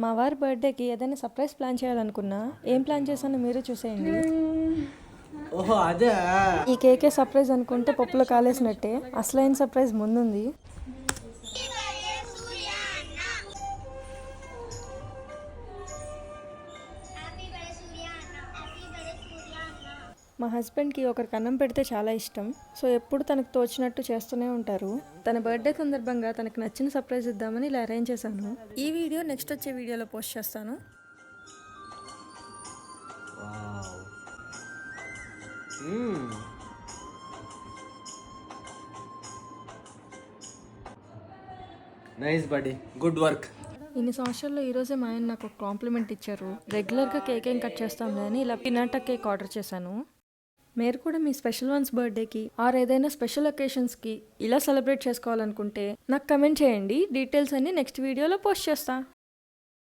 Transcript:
మా వారి బర్త్డేకి ఏదైనా సర్ప్రైజ్ ప్లాన్ చేయాలనుకున్నా ఏం ప్లాన్ చేశానో మీరే చూసేయండి. ఓహో అదే. ఈ కేకే సర్ప్రైజ్ అనుకుంటే పప్పులో కాలేసినట్టే, అసలైన సర్ప్రైజ్ ముందుంది. మా హస్బెండ్కి ఒకరికి అన్నం పెడితే చాలా ఇష్టం. సో ఎప్పుడు తనకు తోచినట్టు చేస్తూనే ఉంటారు. తన బర్త్డే సందర్భంగా తనకు నచ్చిన సర్ప్రైజ్ ఇద్దామని ఇలా అరేంజ్ చేశాను. ఈ వీడియో నెక్స్ట్ వచ్చే వీడియోలో పోస్ట్ చేస్తాను. నైస్ బడ్డీ, గుడ్ వర్క్. ఇన్ని సంవత్సరాల్లో ఈరోజే మా ఆయన నాకు ఒక కాంప్లిమెంట్ ఇచ్చారు. రెగ్యులర్గా కేక్ ఏం కట్ చేస్తాంలే అని ఇలా పినాటా కేక్ ఆర్డర్ చేశాను. మీరు కూడా మీ స్పెషల్ వన్స్ బర్త్డేకి ఆర్ ఏదైనా స్పెషల్ ఒకేషన్స్కి ఇలా సెలబ్రేట్ చేసుకోవాలనుకుంటే నాకు కమెంట్ చేయండి. డీటెయిల్స్ అన్నీ నెక్స్ట్ వీడియోలో పోస్ట్ చేస్తా.